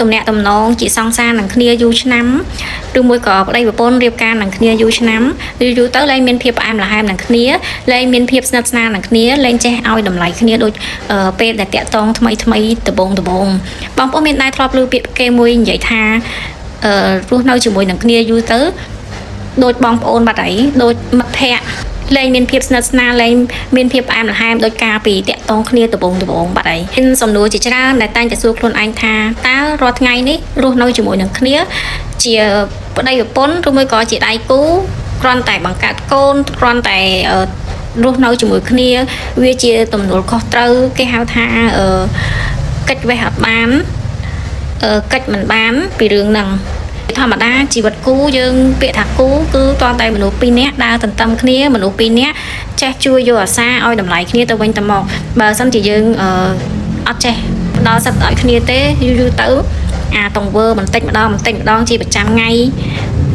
ទំនាក់ទំនងជាសង្សារនឹងគ្នាយូរឆ្នាំឬមួយក៏ប្តីប្រពន្ធរៀបការនឹងគ្នាយូរឆ្នាំយូរទៅលែងមានភាពផ្អែមល្ហែមនឹងគ្នាលែងមានភាពស្និទ្ធស្នាលនឹងគ្នាលែងចេះឲ្យតម្លៃគ្នាដូចពេលដែលតាក់ទងថ្មីដំបូងបងប្អូនមានដែរធ្លាប់ឮពាក្យគេមួយនិយាយថារស់នៅជាមួយនឹងគ្នាយូរទៅដូចបងប្អូនបាត់ហើយដូចមិត្តភក្តិលែងមានភាពស្និទ្ធស្នាលលែងមានភាពផ្អែមល្ហែមដោយការពីតាក់ទងគ្នាដំបូងបាត់ហើយមានសំណួរជាច្រើនដែលតែងតែសួរខ្លួនឯងថាតើរាល់ថ្ងៃនេះរស់នៅជាមួយនឹងគ្នាជាប្តីប្រពន្ធឬមួយក៏ជាដៃគូគ្រាន់តែបង្កើតកូនគ្រាន់តែរស់នៅជាមួយគ្នាវាជាទំនួលខុសត្រូវគេហៅថាកិច្ចវេះអត់បានកិច្ចមិនបានពីរឿងហ្នឹងធម្មតាជីវិតគូយើងពាក្យថាគូគឺតតែមនុស្ស2នាក់ដើរទន្ទឹមគ្នាមនុស្ស2នាក់ចេះជួយយកអាសាឲ្យតម្លៃគ្នាទៅវិញទៅមកបើមិនជាយើងអត់ចេះផ្ដល់សិទ្ធិឲ្យគ្នាទេយូរទៅអាតង្វើបន្តិចម្ដងជាប្រចាំថ្ងៃ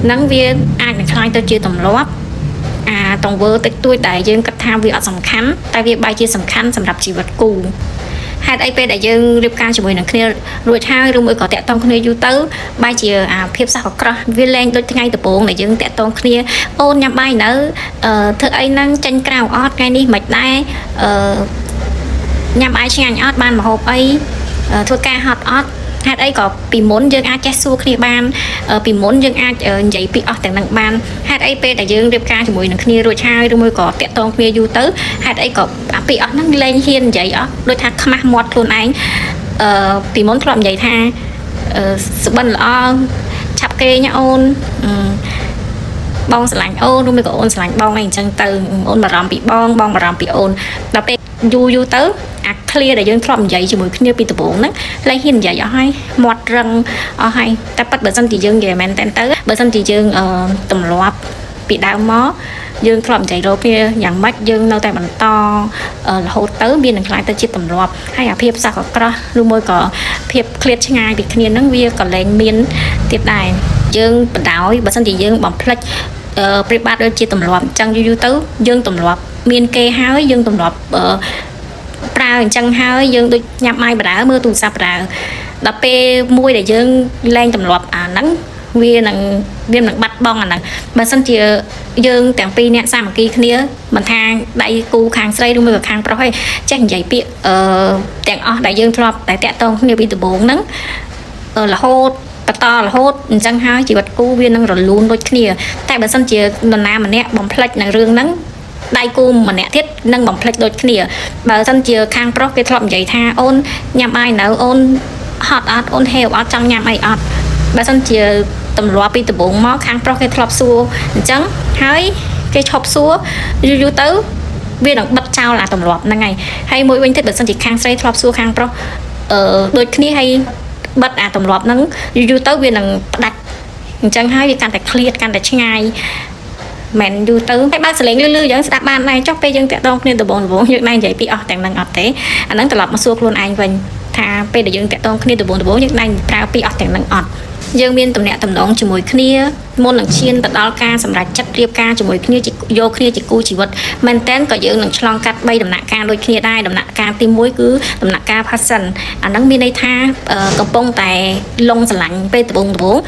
ហ្នឹងវាអាចនឹងខ្លាយទៅជាទម្លាប់អាតង្វើតិចតួចដែលយើងគិតថាវាអត់សំខាន់តែវាបែរជាសំខាន់សម្រាប់ជីវិតគូហេតុអីពេលដែលយើងរៀបការជាមួយនឹងគ្នារួចហើយឬមួយក៏តាក់ទងគ្នាយូរទៅបែរជាអាភាពសោះក្រោះវាលែងដូចថ្ងៃដំបូងដែលយើងតាក់ទងគ្នាអូនញ៉ាំបាយនៅធ្វើអីហ្នឹងចេញក្រៅអត់ថ្ងៃនេះមិនដែរញ៉ាំបាយឆ្ងាញ់អត់បានម្ហូបអីធ្វើការហត់អត់ហេតុអីក៏ពីមុនយើងអាចចេះសួរគ្នាបានពីមុនយើងអាចនិយាយពីអស់ទាំងនឹងបានហេតុអីពេលដែលយើងរៀបការជាមួយនឹងគ្នារួចហើយឬមួយក៏តាក់ទងគ្នាយូរទៅហេតុអីក៏ពីអស់ហ្នឹងលែងហ៊ាននិយាយអស់ដូចថាខ្មាស់មាត់ខ្លួនឯងពីមុនធ្លាប់និយាយថាសុបិនល្អឆាប់គេញ៉ាអូនបងស្រឡាញ់អូនឬមួយក៏អូនស្រឡាញ់បងអីអញ្ចឹងទៅអូនបារម្ភពីបងបារម្ភពីអូនដល់ពេលយូរទៅអា clear ដែលយើងធ្លាប់និយាយជាមួយគ្នាពីដំបូងហ្នឹងលែងហ៊ាននិយាយអស់ហើយមាត់រឹងអស់ហើយតែប៉ិតបើសិនជាយើងនិយាយមែនទៅបើសិនជាយើងទម្លាប់ពីដើមមកយើងធ្លាប់និយាយរកគ្នាយ៉ាងម៉េចយើងនៅតែបន្តរហូតទៅវានឹងខ្លាយទៅជាទម្លាប់ហើយអាភាពសោះក្រោះឬមួយក៏ភាពឃ្លាតឆ្ងាយពីគ្នាហ្នឹងវាក៏លែងមានទៀតដែរយើងបដ ாய் បើសិនជាយើងបំភ្លេចប្រៀបបានដូចជាទម្លាប់អញ្ចឹងយូរទៅយើងទម្លាប់មានគេហើយយើងទម្លាប់ប្រើអញ្ចឹងហើយយើងដូចញ៉ាំបាយបដើមើលទូរស័ព្ទបដើដល់ពេលមួយដែលយើងលែងទម្លាប់អាហ្នឹងវានឹងបាត់បង់អាហ្នឹងបើសិនជាយើងទាំងពីរអ្នកសាមគ្គីគ្នាមិនថាដៃគូខាងស្រីឬមួយក៏ខាងប្រុសឯងចេះនិយាយពាក្យទាំងអស់ដែលយើងធ្លាប់តែតាក់ទងគ្នាពីដំបូងហ្នឹងរហូតបន្តរហូតអញ្ចឹងហើយជីវិតគូវានឹងរលូនដូចគ្នាតែបើសិនជានរណាម្នាក់បំភ្លេចនៅរឿងហ្នឹងដៃគូម្នាក់ទៀតនឹងបំភ្លេចដូចគ្នាបើមិនជាខាងប្រុសគេធ្លាប់និយាយថាអូនញ៉ាំបាយនៅអូនហត់អត់អូនហេវអត់ចង់ញ៉ាំអីអត់បើមិនជាទម្លាប់ពីដំបូងមកខាងប្រុសគេធ្លាប់សួរអញ្ចឹងហើយគេឈប់សួរយូរទៅវានឹងបិទចោលអាទម្លាប់ហ្នឹងហើយមួយវិញទៀតបើមិនជាខាងស្រីធ្លាប់សួរខាងប្រុសដូចគ្នាហើយបិទអាទម្លាប់ហ្នឹងយូរទៅវានឹងផ្ដាច់អញ្ចឹងហើយវាកាន់តែឃ្លាតកាន់តែឆ្ងាយមិនយូរទៅហើយបើសលេងលឺៗយើងស្ដាប់បានដែរចុះពេលយើងតាក់ទងគ្នាដំបូងយើងណែនិយាយពីអស់ទាំងហ្នឹងអត់ទេអាហ្នឹងត្រឡប់មកសួរខ្លួនឯងវិញថាពេលដែលយើងតាក់ទងគ្នាដំបូងយើងណែប្រើពីអស់ទាំងហ្នឹងអត់យើងមានទំនាក់ទំនងជាមួយគ្នាមុននឹងឈានទៅដល់ការសម្រេចចិត្តរៀបការជាមួយគ្នាយកគ្នាជាគូជីវិតមែនតើក៏យើងនឹងឆ្លងកាត់3ដំណាក់កាលដូចគ្នាដែរដំណាក់កាលទី1គឺដំណាក់កាល passion អាហ្នឹងមានន័យថាកំពុងតែលងស្រឡាញ់ពេលដំបូង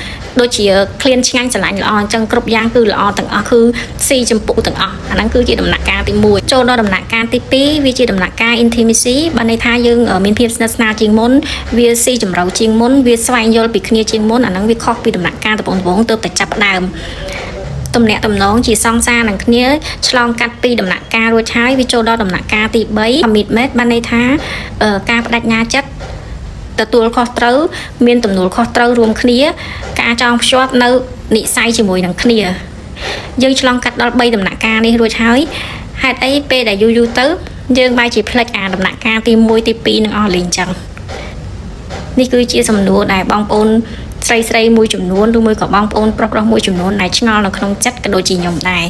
ដូចជាឃ្លានឆ្ងាញ់ស្រឡាញ់ល្អអញ្ចឹងគ្រប់យ៉ាងគឺល្អទាំងអស់គឺស៊ីចម្ពោះទាំងអស់អាហ្នឹងគឺជាដំណាក់កាលទី1ចូលដល់ដំណាក់កាលទី2វាជាដំណាក់កាល intimacy បានន័យថាយើងមានភាពស្និទ្ធស្នាលជាងមុនវាស៊ីជម្រៅជាងមុនវាស្វែងយល់ពីគ្នាជាងមុនអាហ្នឹងវាខុសពីដំណាក់កាលដំបូងទៅតែចាប់ផ្ដើមទំនាក់ទំនងជាសង្សារនឹងគ្នាឆ្លងកាត់ពីដំណាក់កាលរួចហើយវាចូលដល់ដំណាក់កាលទី3 commitment បានន័យថាការបដិញ្ញាចិត្តទទួលខុសត្រូវមានទំនួលខុសត្រូវរួមគ្នាការចងភ្ជាប់នៅនិស្ស័យជាមួយនឹងគ្នាយើងឆ្លងកាត់ដល់3ដំណាក់កាលនេះរួចហើយហេតុអីពេលដែលយូរទៅយើងបែរជាផ្លិចអាដំណាក់កាលទី1ទី2នឹងអស់លេងចឹងនេះគឺជាសំណួរដែលបងប្អូនស្រីមួយចំនួនឬមួយក៏បងប្អូនប្រុសមួយចំនួនដែលឆ្ងល់នៅក្នុងចិត្តក៏ដូចជាខ្ញុំដែរ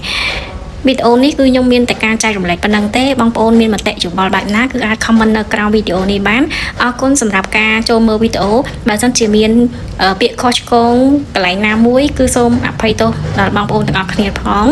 វីដេអូនេះគឺខ្ញុំមានតែការចែករំលែកប៉ុណ្ណឹងទេបងប្អូនមានមតិយោបល់បែបណាគឺអាច comment នៅក្រោមវីដេអូនេះបានអរគុណសម្រាប់ការចូលមើលវីដេអូបើសិនជាមានពាក្យខុសឆ្គងកន្លែងណាមួយគឺសូមអភ័យទោសដល់បងប្អូនទាំងអស់គ្នាផង